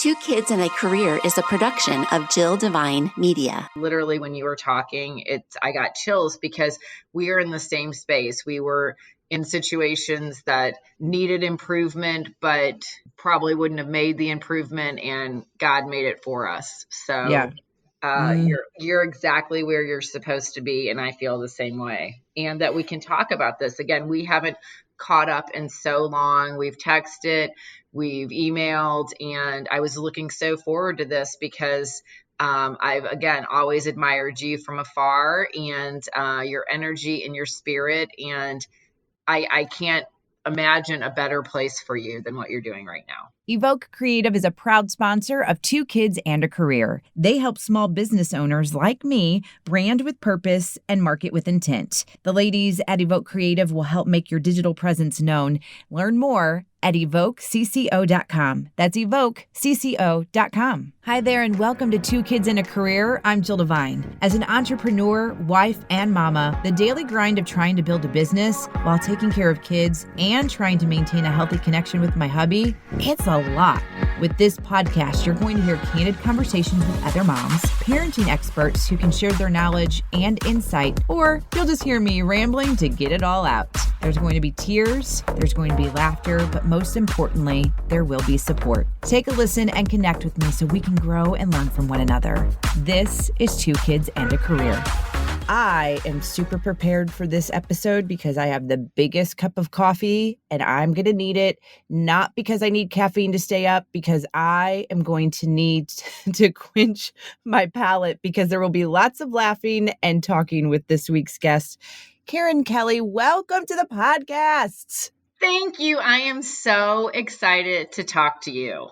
Two Kids and a Career is a production of Jill Devine Media. Literally, when you were talking, I got chills because we are in the same space. We were in situations that needed improvement, but probably wouldn't have made the improvement, and God made it for us. So Yeah. You're exactly where you're supposed to be, and I feel the same way. And that we can talk about this. Again, we haven't caught up in so long. We've texted, we've emailed, and I was looking so forward to this because I've, again, always admired you from afar, and your energy and your spirit, and I can't imagine a better place for you than what you're doing right now. Evoke Creative is a proud sponsor of Two Kids and a Career. They help small business owners like me brand with purpose and market with intent. The ladies at Evoke Creative will help make your digital presence known. Learn more at evokecco.com. That's evokecco.com. Hi there, and welcome to Two Kids and a Career. I'm Jill Devine. As an entrepreneur, wife, and mama, the daily grind of trying to build a business while taking care of kids and trying to maintain a healthy connection with my hubby, it's a lot. With this podcast, you're going to hear candid conversations with other moms, parenting experts who can share their knowledge and insight, or you'll just hear me rambling to get it all out. There's going to be tears, there's going to be laughter, but most importantly, there will be support. Take a listen and connect with me so we can grow and learn from one another. This is Two Kids and a Career. I am super prepared for this episode because I have the biggest cup of coffee and I'm going to need it, not because I need caffeine to stay up, because I am going to need to quench my palate, because there will be lots of laughing and talking with this week's guest. Karen Kelly, welcome to the podcast. Thank you. I am so excited to talk to you.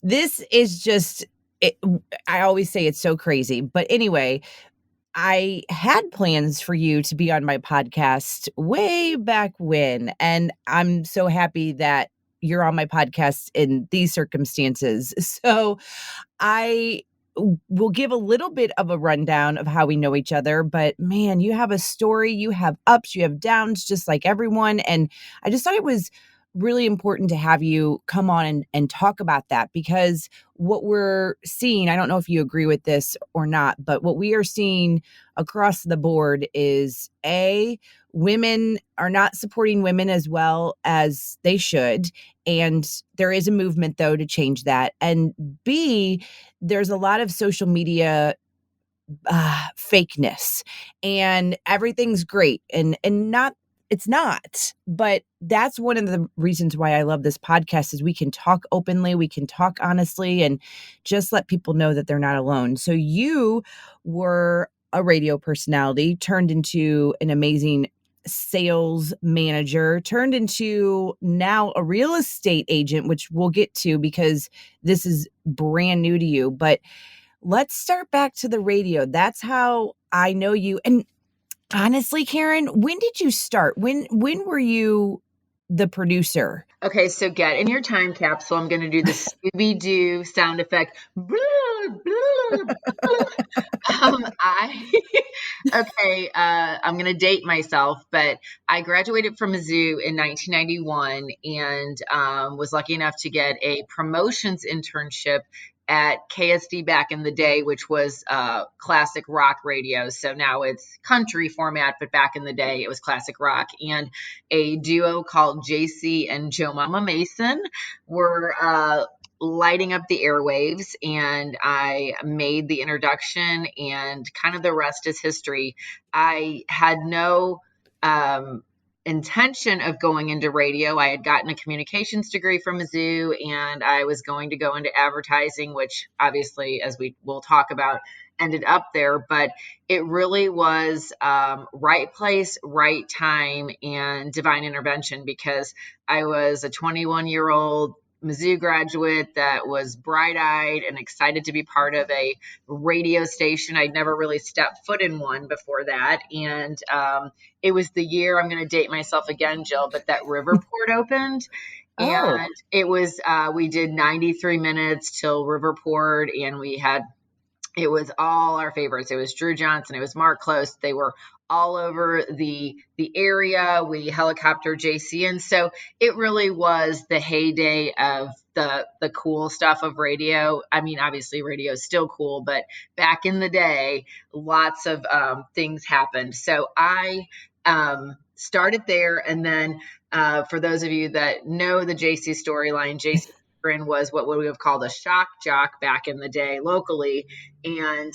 This is just, I always say it's so crazy. But anyway, I had plans for you to be on my podcast way back when, and I'm so happy that you're on my podcast in these circumstances. So I will give a little bit of a rundown of how we know each other, but man, you have a story, you have ups, you have downs, just like everyone. And I just thought it was really important to have you come on and talk about that, because what we're seeing, I don't know if you agree with this or not, but what we are seeing across the board is women are not supporting women as well as they should. And there is a movement, though, to change that. And B, there's a lot of social media fakeness, and everything's great and not. It's not, but that's one of the reasons why I love this podcast is we can talk openly, we can talk honestly, and just let people know that they're not alone. So you were a radio personality, turned into an amazing sales manager, turned into now a real estate agent, which we'll get to because this is brand new to you. But let's start back to the radio. That's how I know you. And honestly, Karen, when did you start? When were you the producer? Okay, so get in your time capsule. I'm going to do the Scooby-Doo sound effect. I'm going to date myself, but I graduated from Mizzou in 1991 and was lucky enough to get a promotions internship at KSD back in the day, which was classic rock radio. So now it's country format, but back in the day it was classic rock. And a duo called JC and Joe Mama Mason were lighting up the airwaves, and I made the introduction, and kind of the rest is history. I had no intention of going into radio. I had gotten a communications degree from Mizzou, and I was going to go into advertising, which obviously, as we will talk about, ended up there. But it really was right place, right time, and divine intervention, because I was a 21-year-old Mizzou graduate that was bright-eyed and excited to be part of a radio station. I'd never really stepped foot in one before that. And it was the year, I'm going to date myself again, Jill, but that Riverport opened. And it was, we did 93 minutes till Riverport, and it was all our favorites. It was Drew Johnson. It was Mark Close. They were all over the area. We helicopter JC, and so it really was the heyday of the cool stuff of radio. I mean, obviously radio is still cool, but back in the day, lots of things happened. So I started there, and then for those of you that know the JC storyline, JC was what we would have called a shock jock back in the day locally, and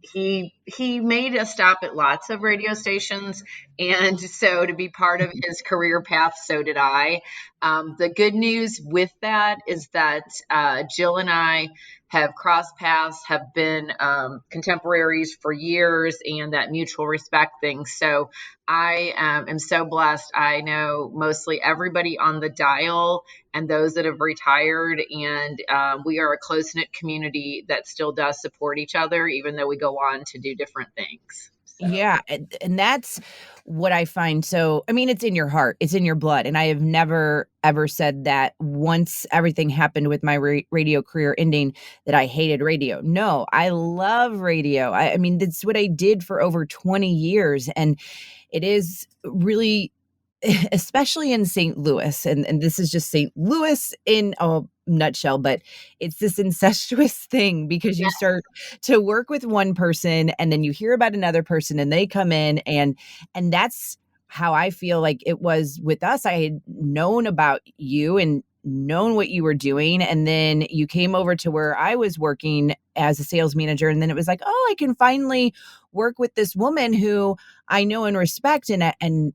he made a stop at lots of radio stations, and so to be part of his career path, so did I. The good news with that is that Jill and I have crossed paths, have been contemporaries for years, and that mutual respect thing. So I am so blessed. I know mostly everybody on the dial and those that have retired, and we are a close-knit community that still does support each other, even though we go on to do different things. So. Yeah, and that's what I find. So, I mean, it's in your heart, it's in your blood, and I have never ever said that once everything happened with my radio career ending that I hated radio. No, I love radio. I mean, that's what I did for over 20 years, and it is really especially in St. Louis, and this is just St. Louis in a nutshell, but it's this incestuous thing because you start to work with one person and then you hear about another person and they come in and that's how I feel like it was with us. I had known about you and known what you were doing, and then you came over to where I was working as a sales manager, and then it was like, oh, I can finally work with this woman who I know and respect and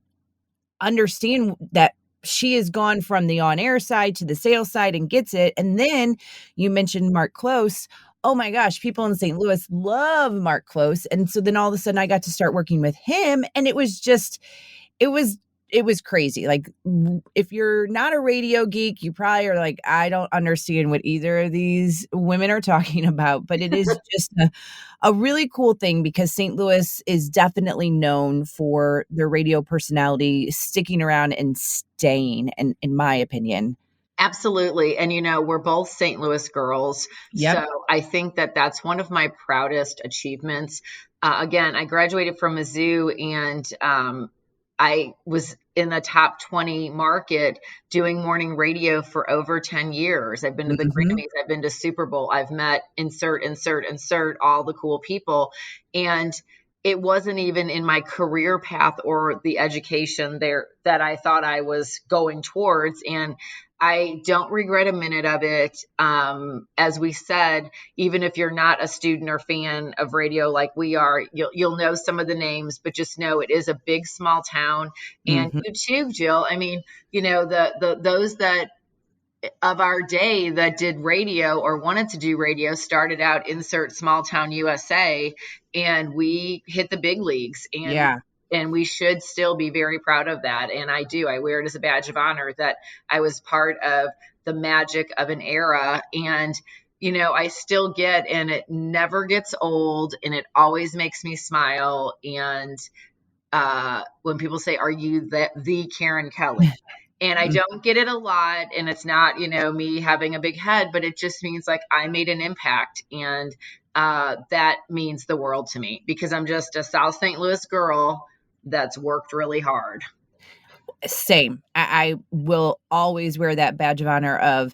understand that she has gone from the on-air side to the sales side and gets it. And then you mentioned Mark Close. Oh my gosh, people in St. Louis love Mark Close. And so then all of a sudden I got to start working with him, and it was just it was it was crazy. Like, if you're not a radio geek, you probably are like, I don't understand what either of these women are talking about, but it is just a really cool thing because St. Louis is definitely known for their radio personality sticking around and staying, and in my opinion. Absolutely. And, we're both St. Louis girls. Yep. So I think that that's one of my proudest achievements. Again, I graduated from Mizzou, and I was in the top 20 market doing morning radio for over 10 years. I've been to the Mhm. Grammys, I've been to Super Bowl, I've met insert, all the cool people. And it wasn't even in my career path or the education there that I thought I was going towards. And I don't regret a minute of it. As we said, even if you're not a student or fan of radio like we are, you'll know some of the names, but just know it is a big, small town. And Mhm. you too, Jill. I mean, the those that of our day that did radio or wanted to do radio started out insert small town USA, and we hit the big leagues, Yeah. and we should still be very proud of that. And I wear it as a badge of honor that I was part of the magic of an era. And I still get, and it never gets old, and it always makes me smile. And when people say, "Are you the Karen Kelly?" And I don't get it a lot, and it's not, me having a big head, but it just means like I made an impact, and that means the world to me because I'm just a South St. Louis girl that's worked really hard. Same. I will always wear that badge of honor of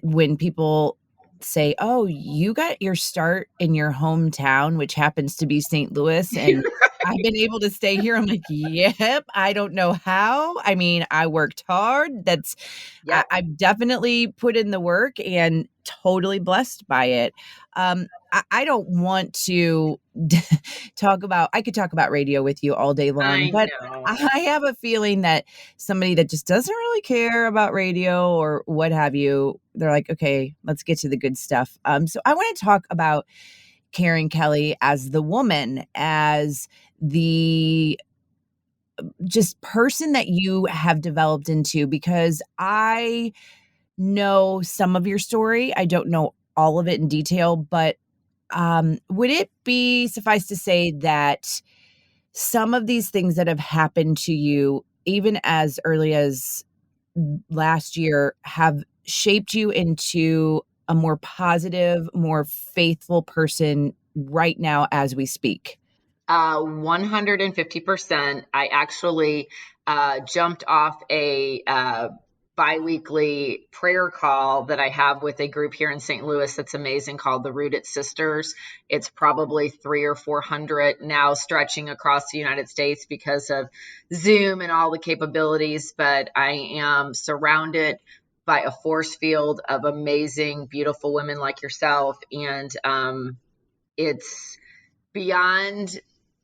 when people say, "Oh, you got your start in your hometown," which happens to be St. Louis, and I've been able to stay here. I'm like, "Yep, I don't know how." I mean, I worked hard. Yep. I've definitely put in the work and totally blessed by it. I don't want to I could talk about radio with you all day long, I but know. I have a feeling that somebody that just doesn't really care about radio or what have you, they're like, okay, let's get to the good stuff. So I want to talk about Karen Kelly as the woman, as the just person that you have developed into, because I know some of your story. I don't know all of it in detail, but would it be suffice to say that some of these things that have happened to you, even as early as last year, have shaped you into a more positive, more faithful person right now as we speak? 150%. I actually jumped off a biweekly prayer call that I have with a group here in St. Louis that's amazing called the Rooted Sisters. It's probably 300 or 400 now, stretching across the United States because of Zoom and all the capabilities. But I am surrounded by a force field of amazing, beautiful women like yourself. And it's beyond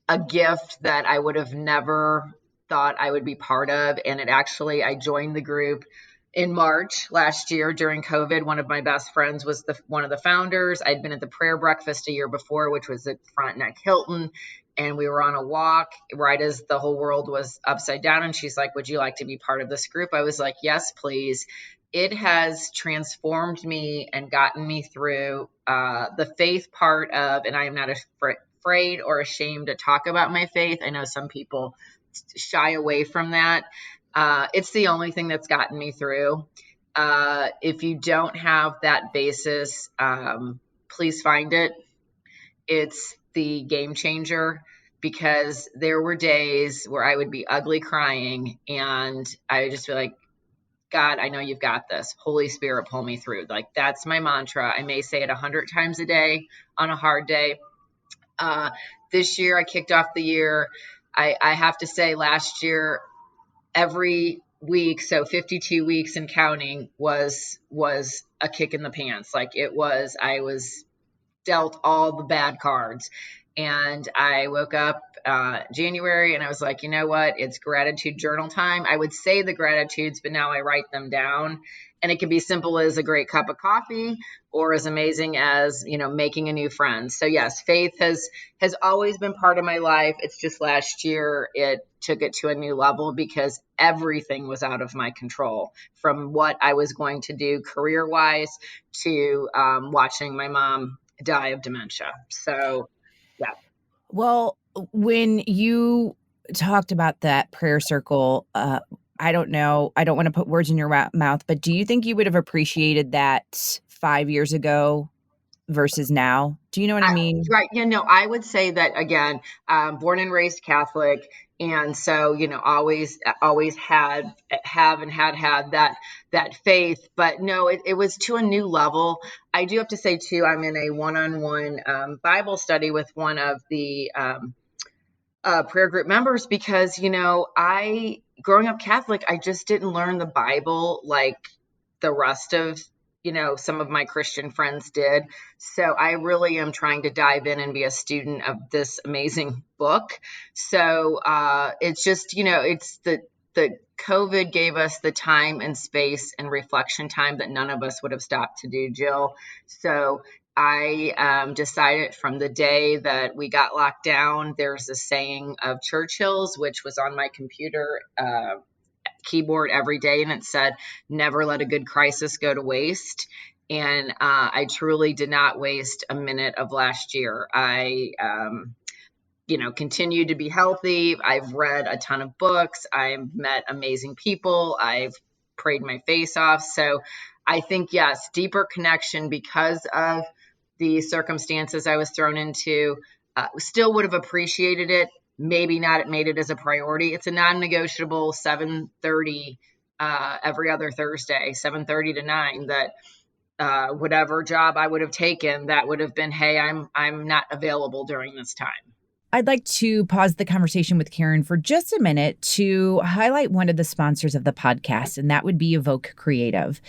a gift that I would have never thought I would be part of. And I joined the group in March last year during COVID. One of my best friends was one of the founders. I'd been at the prayer breakfast a year before, which was at Frontenac Hilton. And we were on a walk right as the whole world was upside down. And she's like, would you like to be part of this group? I was like, yes, please. It has transformed me and gotten me through the faith part of, and I am not afraid or ashamed to talk about my faith. I know some people shy away from that. It's the only thing that's gotten me through. If you don't have that basis, please find it. It's the game changer, because there were days where I would be ugly crying and I would just be like, God, I know you've got this. Holy Spirit, pull me through. Like, that's my mantra. I may say it 100 times a day on a hard day. This year, I kicked off the year. I have to say last year, every week, so 52 weeks and counting, was a kick in the pants. Like, I was dealt all the bad cards. And I woke up January and I was like, you know what? It's gratitude journal time. I would say the gratitudes, but now I write them down. And it can be simple as a great cup of coffee or as amazing as, making a new friend. So yes, faith has always been part of my life. It's just last year it took it to a new level because everything was out of my control, from what I was going to do career-wise to watching my mom die of dementia. So, yeah. Well, when you talked about that prayer circle, I don't know, I don't want to put words in your mouth, but do you think you would have appreciated that 5 years ago versus now? Do you know what I mean? Right. I would say that, again, born and raised Catholic. And so, always had that faith, but no, it was to a new level. I do have to say too, I'm in a one-on-one Bible study with one of the prayer group members because, growing up Catholic, I just didn't learn the Bible like the rest of some of my Christian friends did. So I really am trying to dive in and be a student of this amazing book. So it's just, it's the COVID gave us the time and space and reflection time that none of us would have stopped to do, Jill. So I decided from the day that we got locked down, there's a saying of Churchill's, which was on my computer keyboard every day, and it said, never let a good crisis go to waste. And I truly did not waste a minute of last year. I continued to be healthy. I've read a ton of books. I've met amazing people. I've prayed my face off. So I think, yes, deeper connection because of the circumstances I was thrown into. Still would have appreciated it. Maybe not made it as a priority. It's a non-negotiable 7:30 every other Thursday, 7:30 to 9, that whatever job I would have taken, that would have been, hey, I'm not available during this time. I'd like to pause the conversation with Karen for just a minute to highlight one of the sponsors of the podcast, and that would be Evoke Creative.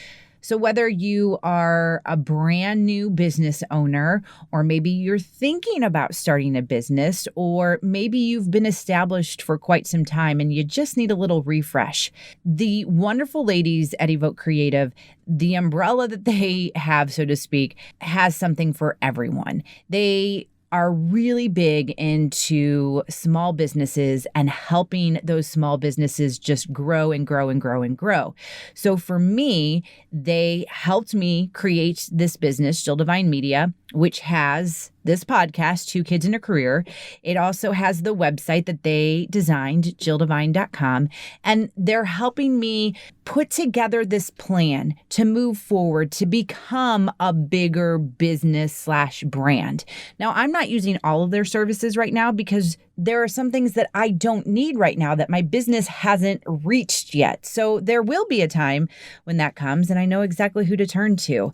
So whether you are a brand new business owner, or maybe you're thinking about starting a business, or maybe you've been established for quite some time and you just need a little refresh, the wonderful ladies at Evoke Creative, the umbrella that they have, so to speak, has something for everyone. They are really big into small businesses and helping those small businesses just grow and grow and grow and grow. So for me, they helped me create this business, Jill Devine Media, which has this podcast, Two Kids and a Career. It also has the website that they designed, JillDevine.com. And they're helping me put together this plan to move forward to become a bigger business/brand. Now, I'm not using all of their services right now because there are some things that I don't need right now that my business hasn't reached yet. So there will be a time when that comes, and I know exactly who to turn to.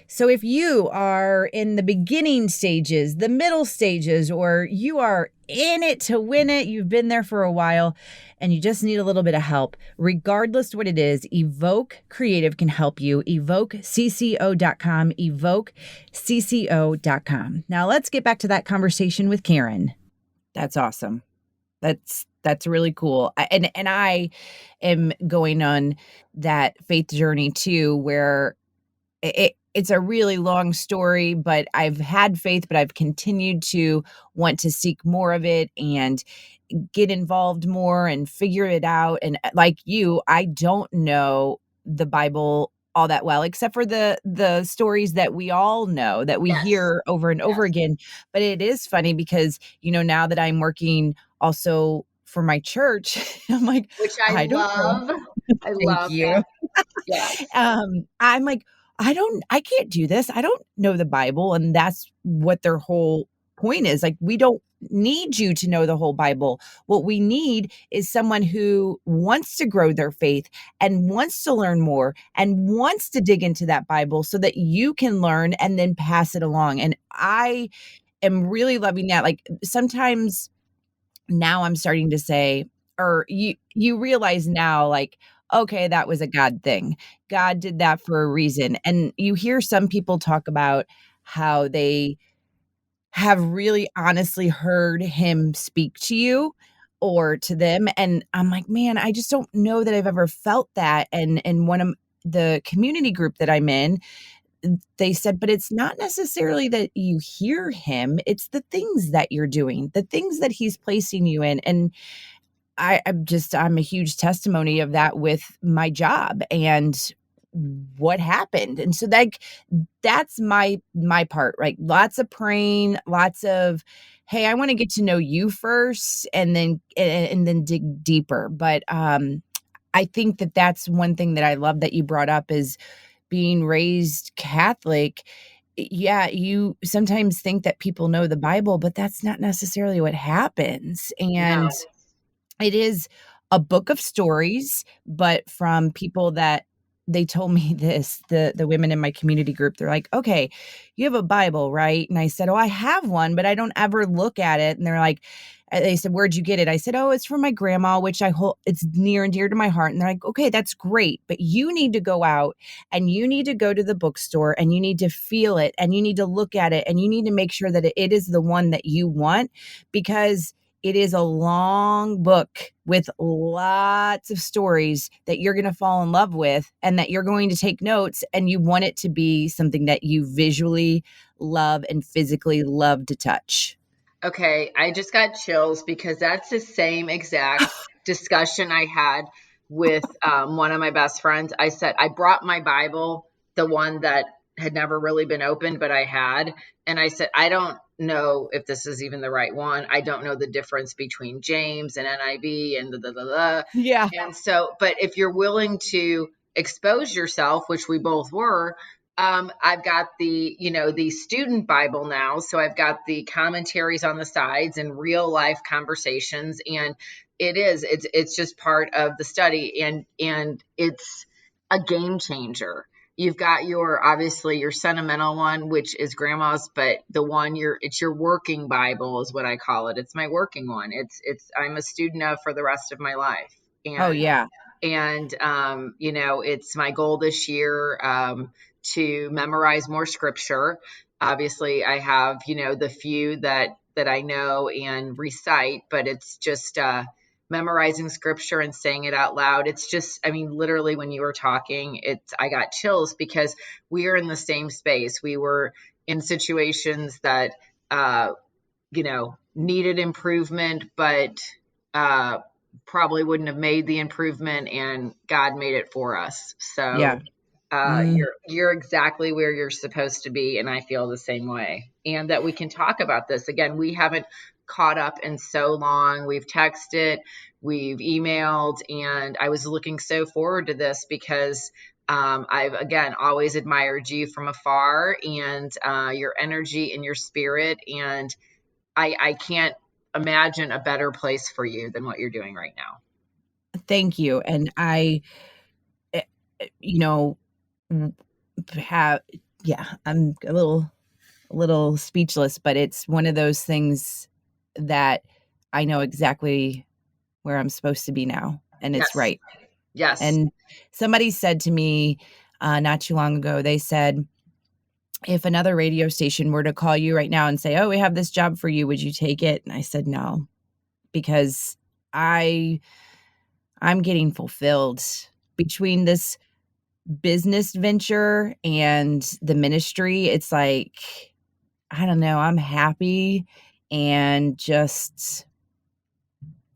So if you are in the beginning stages, the middle stages, or you are in it to win it, you've been there for a while, and you just need a little bit of help, regardless what it is, Evoke Creative can help you. EvokeCCO.com, EvokeCCO.com. Now let's get back to that conversation with Karen. That's awesome. That's really cool. And I am going on that faith journey too, where it's a really long story, but I've had faith, but I've continued to want to seek more of it and get involved more and figure it out. And like you, I don't know the Bible all that well, except for the stories that we all know that we Yes. hear over and over Yes. again. But it is funny because, now that I'm working also for my church, I'm like, Which I I don't know. love. I Thank love you. that. Yes. I'm like, I can't do this. I don't know the Bible. And that's what their whole point is. Like, we don't need you to know the whole Bible. What we need is someone who wants to grow their faith and wants to learn more and wants to dig into that Bible so that you can learn and then pass it along. And I am really loving that. Like, sometimes now I'm starting to say, or you realize now, like, okay, that was a God thing. God did that for a reason. And you hear some people talk about how they have really honestly heard him speak to you or to them. And I'm like, man, I just don't know that I've ever felt that. And one of the community group that I'm in, they said, but it's not necessarily that you hear him, it's the things that you're doing, the things that he's placing you in. And I'm a huge testimony of that with my job and what happened. And so that's my part, right? Lots of praying, lots of, hey, I want to get to know you first and then dig deeper. But I think that that's one thing that I love that you brought up is being raised Catholic. Yeah, you sometimes think that people know the Bible, but that's not necessarily what happens. And No. it is a book of stories, but from people that they told me this, the women in my community group, they're like, "Okay, you have a Bible, right?" And I said, "Oh, I have one, but I don't ever look at it." And they're like, they said, "Where'd you get it?" I said, "Oh, it's from my grandma, which I hold, it's near and dear to my heart." And they're like, "Okay, that's great, but you need to go out and you need to go to the bookstore and you need to feel it and you need to look at it and you need to make sure that it is the one that you want, because it is a long book with lots of stories that you're going to fall in love with and that you're going to take notes, and you want it to be something that you visually love and physically love to touch." Okay, I just got chills because that's the same exact discussion I had with one of my best friends. I said, I brought my Bible, the one that had never really been opened, but I had. And I said, I don't know if this is even the right one. I don't know the difference between James and NIV and the. Yeah. And so, but if you're willing to expose yourself, which we both were, I've got the student Bible now. So I've got the commentaries on the sides and real life conversations. And it's just part of the study, and it's a game changer. You've got obviously your sentimental one, which is grandma's, but it's your working Bible is what I call it. It's my working one. I'm a student of for the rest of my life. Oh, And yeah. it's my goal this year to memorize more scripture. Obviously, I have, the few that I know and recite, but it's just memorizing scripture and saying it out loud. It's just, I mean, literally when you were talking, I got chills because we are in the same space. We were in situations that, needed improvement, but probably wouldn't have made the improvement, and God made it for us. Yeah. So you're exactly where you're supposed to be, and I feel the same way. And that we can talk about this again. We haven't caught up in so long. We've texted, we've emailed, and I was looking so forward to this because I've again always admired you from afar, and your energy and your spirit, and I can't imagine a better place for you than what you're doing right now. Thank you. And eh, you know, have yeah, I'm a little speechless, but it's one of those things that I know exactly where I'm supposed to be now, and it's Yes. right. Yes. And somebody said to me, not too long ago, they said, "If another radio station were to call you right now and say, 'Oh, we have this job for you, would you take it?'" And I said, "No," because I I'm getting fulfilled between this business venture and the ministry. It's like, I don't know, I'm happy and just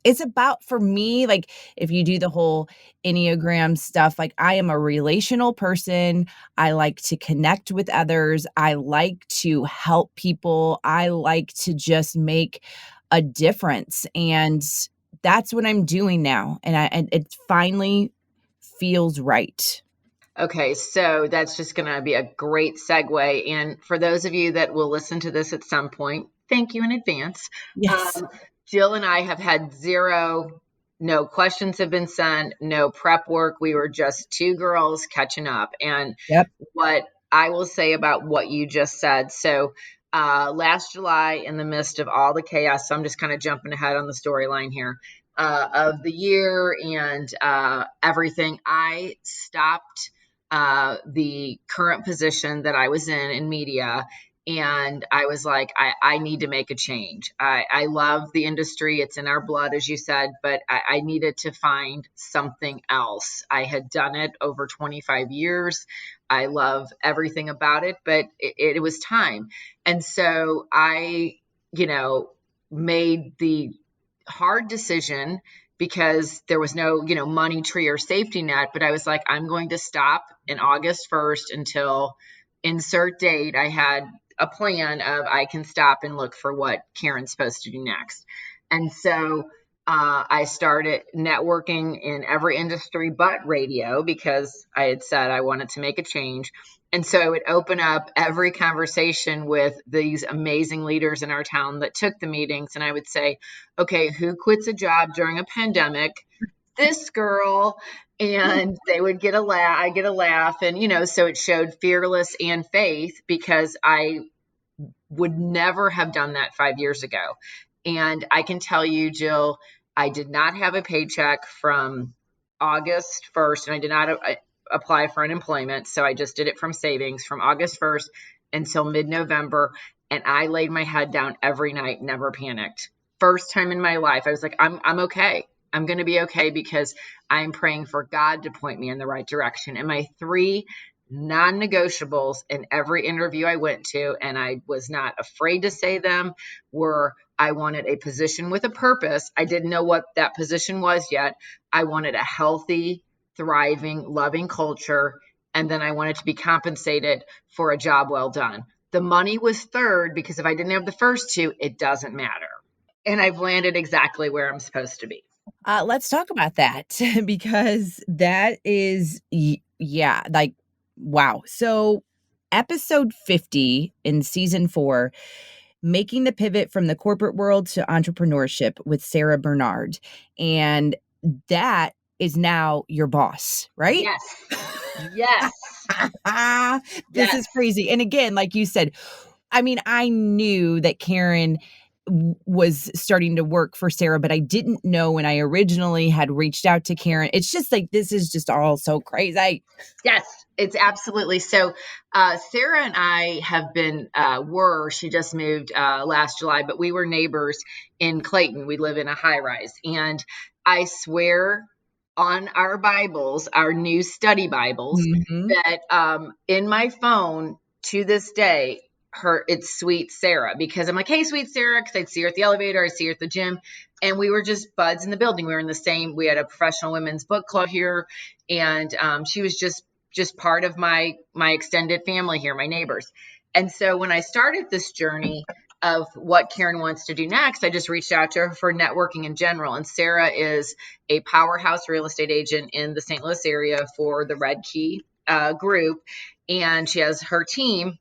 it's about for me, like, if you do the whole Enneagram stuff, like, I am a relational person. I like to connect with others. I like to help people. I like to just make a difference, and that's what I'm doing now, and it finally feels right. Okay, so that's just going to be a great segue. And for those of you that will listen to this at some point, thank you in advance. Yes. Um, Jill and I have had zero, no questions have been sent, no prep work. We were just two girls catching up. And Yep. what I will say about what you just said. So, last July, in the midst of all the chaos, so I'm just kind of jumping ahead on the storyline here of the year and everything, I stopped the current position that I was in media. And I was like, I need to make a change. I love the industry. It's in our blood, as you said, but I needed to find something else. I had done it over 25 years. I love everything about it, but it was time. And so I, made the hard decision because there was no, money tree or safety net. But I was like, I'm going to stop in August 1st until insert date. I had a plan of I can stop and look for what Karen's supposed to do next. And so I started networking in every industry but radio because I had said I wanted to make a change. And so I would open up every conversation with these amazing leaders in our town that took the meetings. And I would say, okay, who quits a job during a pandemic? This girl. And they would get a laugh. I get a laugh. And, so it showed fearless and faith because I would never have done that 5 years ago. And I can tell you, Jill, I did not have a paycheck from August 1st, and I did not apply for unemployment. So I just did it from savings from August 1st until mid-November. And I laid my head down every night, never panicked. First time in my life, I was like, I'm okay. I'm going to be okay because I'm praying for God to point me in the right direction. And my three non-negotiables in every interview I went to, and I was not afraid to say them, were I wanted a position with a purpose. I didn't know what that position was yet. I wanted a healthy, thriving, loving culture. And then I wanted to be compensated for a job well done. The money was third because if I didn't have the first two, it doesn't matter. And I've landed exactly where I'm supposed to be. Let's talk about that because that is, yeah, like, wow. So, episode 50 in season 4, making the pivot from the corporate world to entrepreneurship with Sarah Bernard. And that is now your boss, right? Yes. Yes. This is Yes. crazy. And again, like you said, I mean, I knew that Karen was starting to work for Sarah, but I didn't know when I originally had reached out to Karen. It's just like, this is just all so crazy. Yes, it's absolutely. So, Sarah and I have been, she just moved last July, but we were neighbors in Clayton. We live in a high rise. And I swear on our Bibles, our new study Bibles, Mhm. that in my phone to this day, it's Sweet Sarah because I'm like, hey, Sweet Sarah, because I'd see her at the elevator, I'd see her at the gym, and we were just buds in the building. We were in the same. We had a professional women's book club here, and she was just part of my extended family here, my neighbors. And so when I started this journey of what Karen wants to do next, I just reached out to her for networking in general. And Sarah is a powerhouse real estate agent in the St. Louis area for the Red Key group, and she has her team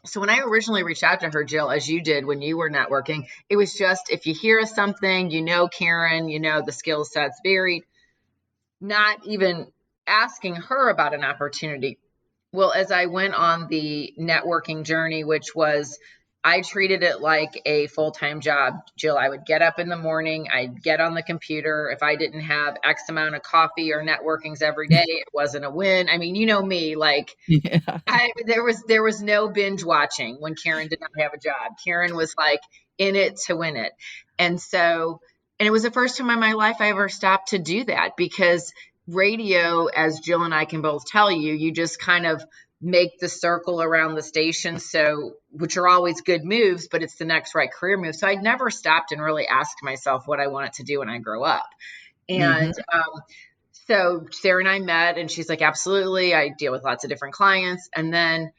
So when I originally reached out to her, Jill, as you did when you were networking, it was just, if you hear of something, Karen, the skill set's varied, not even asking her about an opportunity. Well, as I went on the networking journey, which was, I treated it like a full-time job, Jill. I would get up in the morning, I'd get on the computer. If I didn't have X amount of coffee or networkings every day, it wasn't a win. I mean, you know me, like, Yeah. there was no binge watching when Karen did not have a job. Karen was like in it to win it. And so, and it was the first time in my life I ever stopped to do that, because radio, as Jill and I can both tell you, you just kind of make the circle around the station. So, which are always good moves, but it's the next right career move. So I'd never stopped and really asked myself what I wanted to do when I grow up. And, so Sarah and I met, and she's like, absolutely. I deal with lots of different clients. And then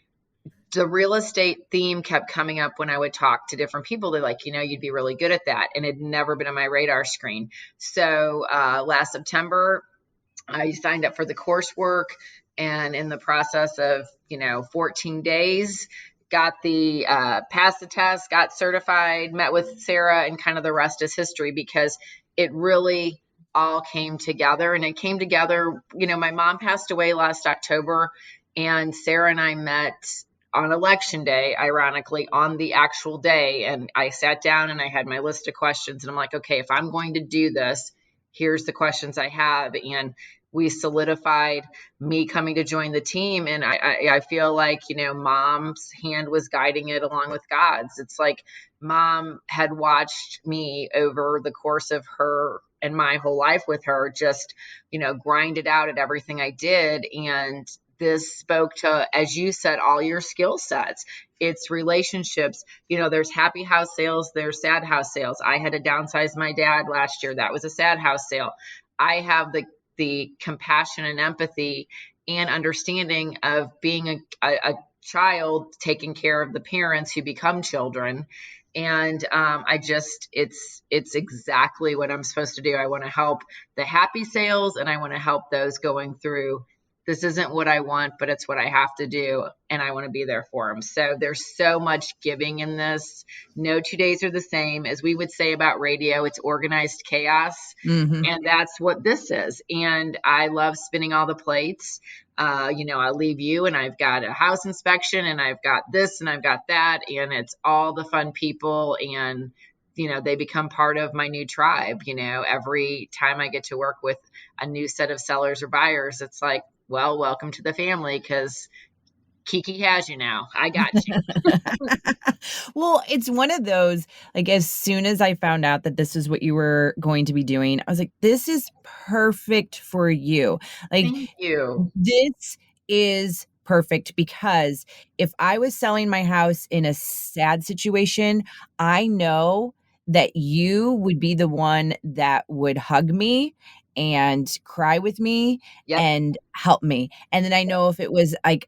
the real estate theme kept coming up when I would talk to different people. They're like, you'd be really good at that. And it had never been on my radar screen. So last September, I signed up for the coursework, and in the process of, 14 days, got the passed the test, got certified, met with Sarah, and kind of the rest is history, because it really all came together. And it came together, my mom passed away last October, and Sarah and I met on election day, ironically, on the actual day. And I sat down and I had my list of questions, and I'm like, okay, if I'm going to do this, here's the questions I have. And we solidified me coming to join the team. And I feel like, mom's hand was guiding it along with God's. It's like mom had watched me over the course of her and my whole life with her, just, grind it out at everything I did. And this spoke to, as you said, all your skill sets. It's relationships. There's happy house sales, there's sad house sales. I had to downsize my dad last year. That was a sad house sale. I have the compassion and empathy and understanding of being a child taking care of the parents who become children. And it's exactly what I'm supposed to do. I want to help the happy sales, and I want to help those going through, this isn't what I want, but it's what I have to do, and I want to be there for them. So there's so much giving in this. No 2 days are the same. As we would say about radio, it's organized chaos. And that's what this is. And I love spinning all the plates. I leave you, and I've got a house inspection, and I've got this, and I've got that. And it's all the fun people. And, they become part of my new tribe. Every time I get to work with a new set of sellers or buyers, it's like, well, welcome to the family, because Kiki has you now. I got you. Well, it's one of those, like, as soon as I found out that this is what you were going to be doing, I was like, this is perfect for you. Like, Thank you. this is perfect, because if I was selling my house in a sad situation, I know that you would be the one that would hug me and cry with me Yep. and help me. And then I know if it was like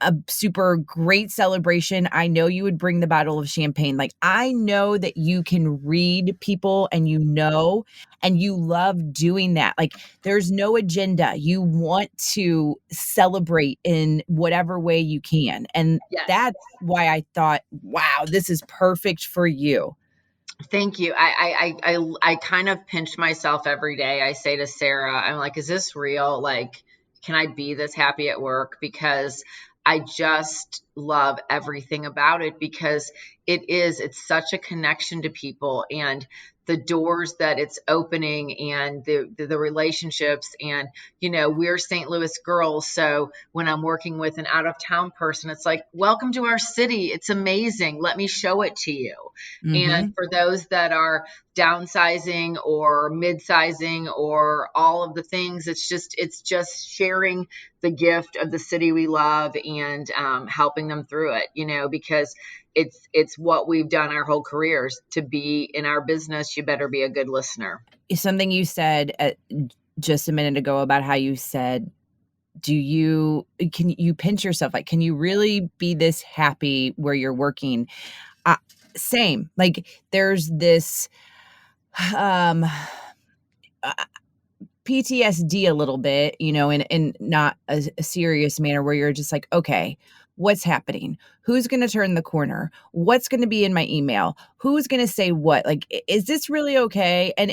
a super great celebration, I know you would bring the bottle of champagne. Like, I know that you can read people, and and you love doing that. Like, there's no agenda. You want to celebrate in whatever way you can. And Yes. that's why I thought, wow, this is perfect for you. Thank you. I kind of pinch myself every day. I say to Sarah, I'm like, is this real? Like, can I be this happy at work? Because I just love everything about it, because it's such a connection to people, and the doors that it's opening, and the relationships. And, we're St. Louis girls. So when I'm working with an out of town person, it's like, welcome to our city. It's amazing. Let me show it to you. And for those that are downsizing or mid-sizing or all of the things, it's just sharing the gift of the city we love, and helping them through it, because it's what we've done our whole careers. To be in our business, you better be a good listener. Something you said just a minute ago about how you said, can you pinch yourself? Like, can you really be this happy where you're working? Same. Like, there's this PTSD a little bit, in not a serious manner, where you're just like, okay, what's happening? Who's going to turn the corner? What's going to be in my email? Who's going to say what? Like, is this really okay? And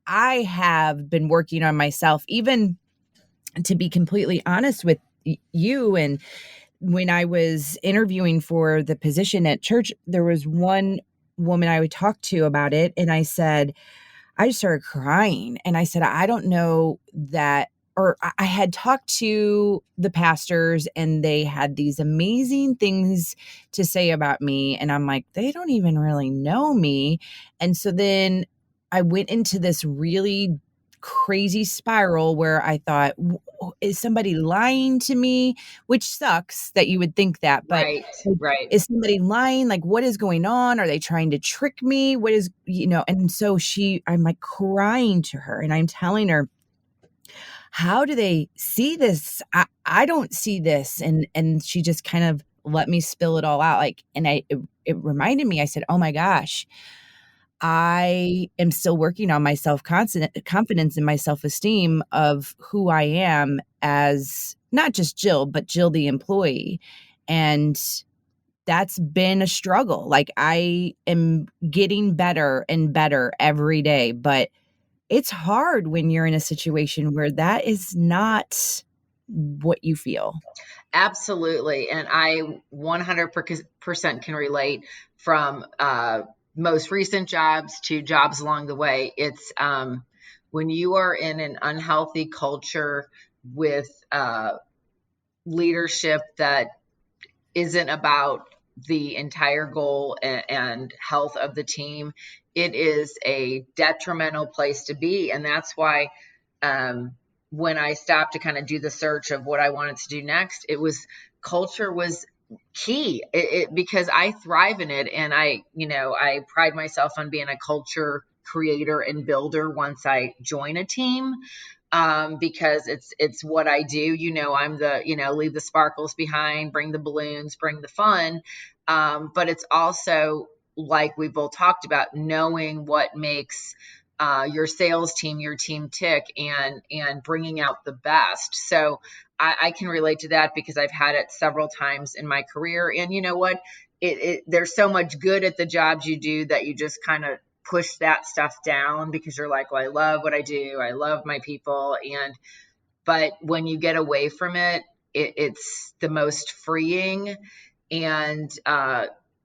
I have been working on myself, even to be completely honest with you. And when I was interviewing for the position at church, there was one woman I would talk to about it. And I just started crying. And I said, I don't know that, or I had talked to the pastors and they had these amazing things to say about me. And I'm like, they don't even really know me. And so then I went into this really crazy spiral where I thought, is somebody lying to me? Which sucks that you would think that, but Right, like, right. is somebody lying? Like, what is going on? Are they trying to trick me? What is, and so I'm like crying to her and I'm telling her, how do they see this? I don't see this. And she just kind of let me spill it all out. Like, and it reminded me, I said, oh my gosh, I am still working on my confidence and my self-esteem of who I am as not just Jill, but Jill the employee. And that's been a struggle. Like, I am getting better and better every day, but it's hard when you're in a situation where that is not what you feel. Absolutely. And I 100% can relate from most recent jobs to jobs along the way. It's when you are in an unhealthy culture with leadership that isn't about the entire goal and health of the team, it is a detrimental place to be. And that's why when I stopped to kind of do the search of what I wanted to do next, culture was key because I thrive in it. And I pride myself on being a culture creator and builder once I join a team. Because it's what I do. I'm the, leave the sparkles behind, bring the balloons, bring the fun. But it's also, like we both talked about, knowing what makes your sales team, your team tick, and bringing out the best. So I can relate to that because I've had it several times in my career. And you know what? There's so much good at the jobs you do that you just kind of push that stuff down because you're like, well, I love what I do. I love my people. But when you get away from it's the most freeing and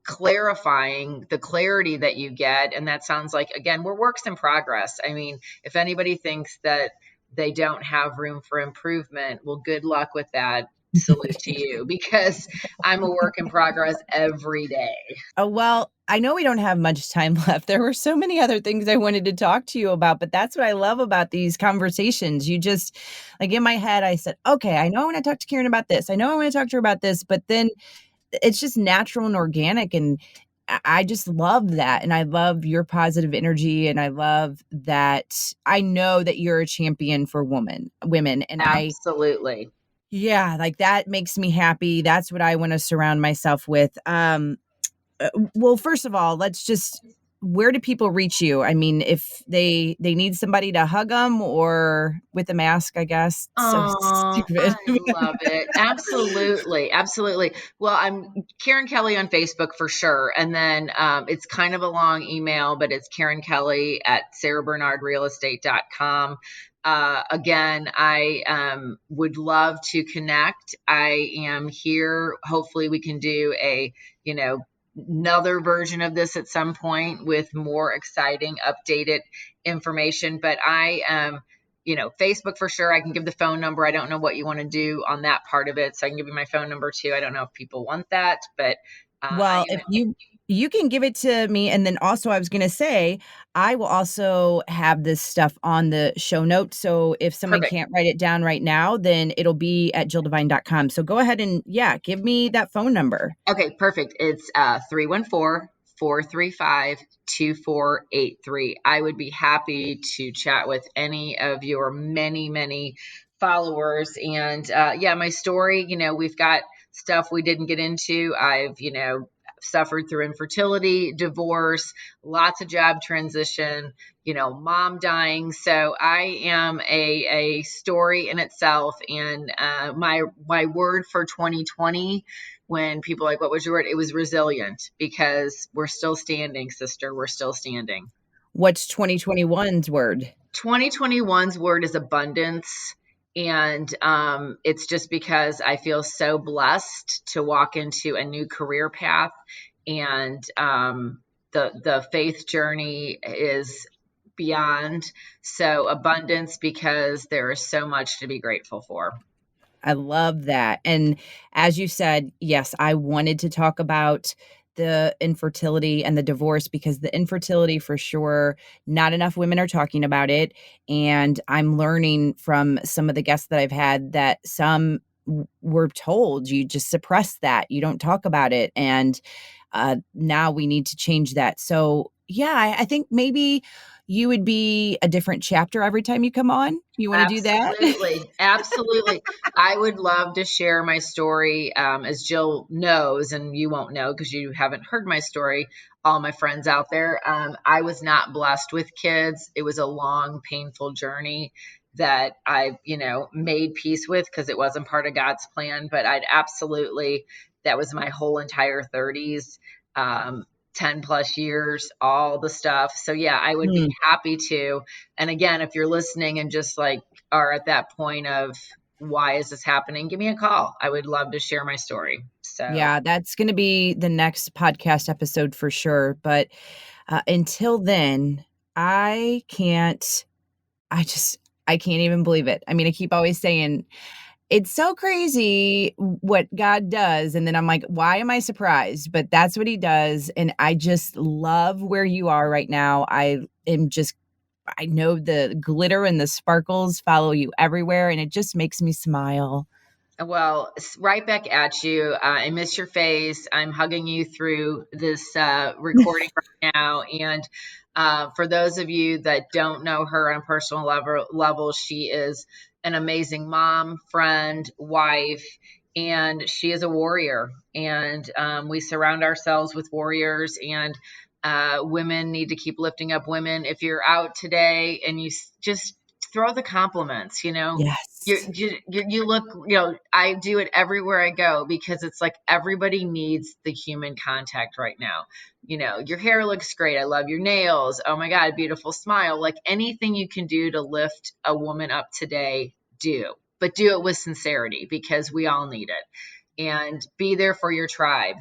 clarifying, the clarity that you get. And that sounds like, again, we're works in progress. I mean, if anybody thinks that they don't have room for improvement, well, good luck with that. Salute to you, because I'm a work in progress every day. Oh, well, I know we don't have much time left. There were so many other things I wanted to talk to you about, but that's what I love about these conversations. You just, like, in my head, I said, okay, I know I want to talk to Karen about this. I know I want to talk to her about this, but then it's just natural and organic. And I just love that. And I love your positive energy. And I love that I know that you're a champion for women. And Absolutely. yeah, like that makes me happy. That's what I want to surround myself with. Well, first of all, where do people reach you? I mean, if they need somebody to hug them or with a mask, I guess. So Oh, stupid. I love it. Absolutely. Absolutely. Well, I'm Karen Kelly on Facebook for sure. And then it's kind of a long email, but it's Karen Kelly at sarahbernardrealestate.com. Again, I would love to connect. I am here. Hopefully we can do another version of this at some point with more exciting, updated information. But I am Facebook for sure. I can give the phone number. I don't know what you want to do on that part of it. So I can give you my phone number too. I don't know if people want that, but Well, if you can give it to me. And then also I was going to say, I will also have this stuff on the show notes. So if someone perfect. can't write it down right now, then it'll be at jilldevine.com. So go ahead and give me that phone number. Okay, perfect. It's 314-435-2483. I would be happy to chat with any of your many, many followers. And my story, we've got stuff we didn't get into. I've, suffered through infertility, divorce, lots of job transition, mom dying. So I am a story in itself. And my word for 2020, when people are like, what was your word? It was resilient, because we're still standing, sister. We're still standing. What's 2021's word? 2021's word is abundance. And it's just because I feel so blessed to walk into a new career path. And the faith journey is beyond. So abundance, because there is so much to be grateful for. I love that. And as you said, yes, I wanted to talk about the infertility and the divorce, because the infertility, for sure, not enough women are talking about it. And I'm learning from some of the guests that I've had that some were told, you just suppress that, you don't talk about it. And now we need to change that. So yeah, I think maybe you would be a different chapter every time you come on. You want to do that? Absolutely. I would love to share my story. As Jill knows, and you won't know because you haven't heard my story, all my friends out there, I was not blessed with kids. It was a long, painful journey that I, made peace with, because it wasn't part of God's plan. But that was my whole entire 30s. 10 plus years, all the stuff. So yeah, I would be happy to. And again, if you're listening and just are at that point of, why is this happening? Give me a call. I would love to share my story. So yeah, that's going to be the next podcast episode for sure. But until then, I can't even believe it. I mean, I keep always saying, it's so crazy what God does. And then I'm like, why am I surprised? But that's what he does. And I just love where you are right now. I know the glitter and the sparkles follow you everywhere. And it just makes me smile. Well, right back at you. I miss your face. I'm hugging you through this recording right now. And for those of you that don't know her on a personal level, she is an amazing mom, friend, wife, and she is a warrior. And we surround ourselves with warriors, and women need to keep lifting up women. If you're out today and you just throw the compliments, Yes. You look, I do it everywhere I go, because it's like everybody needs the human contact right now. Your hair looks great. I love your nails. Oh my God, beautiful smile. Like anything you can do to lift a woman up today, do. But do it with sincerity, because we all need it. And be there for your tribe.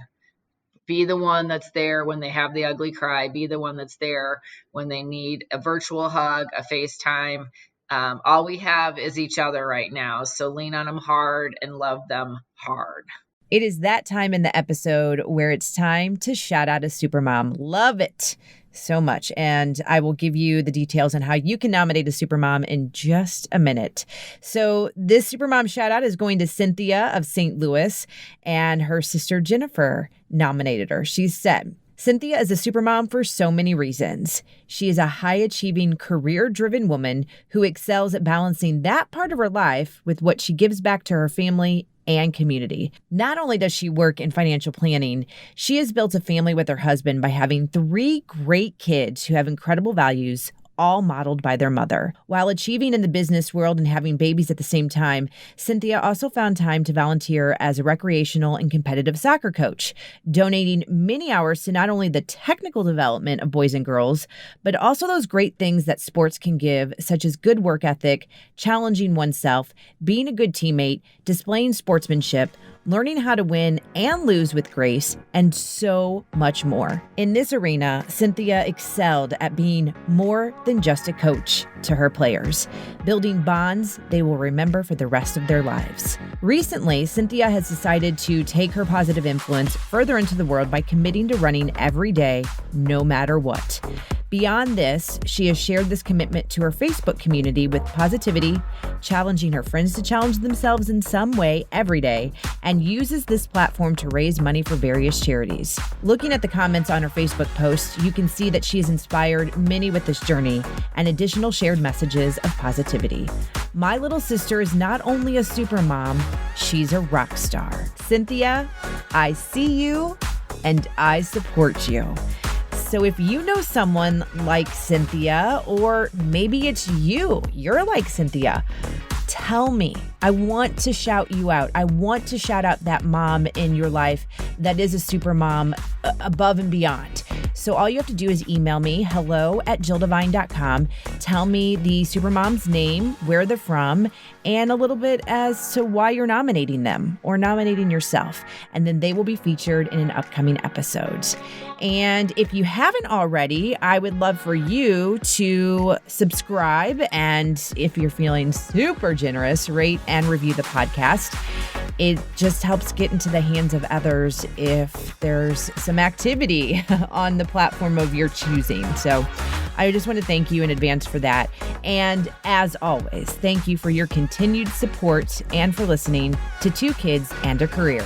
Be the one that's there when they have the ugly cry. Be the one that's there when they need a virtual hug, a FaceTime. All we have is each other right now. So lean on them hard and love them hard. It is that time in the episode where it's time to shout out a supermom. Love it so much. And I will give you the details on how you can nominate a supermom in just a minute. So this supermom shout out is going to Cynthia of St. Louis, and her sister Jennifer nominated her. She said, Cynthia is a supermom for so many reasons. She is a high-achieving, career-driven woman who excels at balancing that part of her life with what she gives back to her family and community. Not only does she work in financial planning, she has built a family with her husband by having 3 great kids who have incredible values, all modeled by their mother. While achieving in the business world and having babies at the same time, Cynthia also found time to volunteer as a recreational and competitive soccer coach, donating many hours to not only the technical development of boys and girls, but also those great things that sports can give, such as good work ethic, challenging oneself, being a good teammate, displaying sportsmanship, learning how to win and lose with grace, and so much more. In this arena, Cynthia excelled at being more than just a coach to her players, building bonds they will remember for the rest of their lives. Recently, Cynthia has decided to take her positive influence further into the world by committing to running every day, no matter what. Beyond this, she has shared this commitment to her Facebook community with positivity, challenging her friends to challenge themselves in some way every day, and uses this platform to raise money for various charities. Looking at the comments on her Facebook post, you can see that she has inspired many with this journey and additional shared messages of positivity. My little sister is not only a super mom, she's a rock star. Cynthia, I see you, and I support you. So if you know someone like Cynthia, or maybe it's you're like Cynthia, tell me. I want to shout you out. I want to shout out that mom in your life that is a super mom above and beyond. So all you have to do is email me, hello@JillDevine.com. Tell me the supermom's name, where they're from, and a little bit as to why you're nominating them or nominating yourself. And then they will be featured in an upcoming episode. And if you haven't already, I would love for you to subscribe. And if you're feeling super generous, rate and review the podcast. It just helps get into the hands of others if there's some activity on the platform of your choosing. So I just want to thank you in advance for that. And as always, thank you for your continued support and for listening to Two Kids and a Career.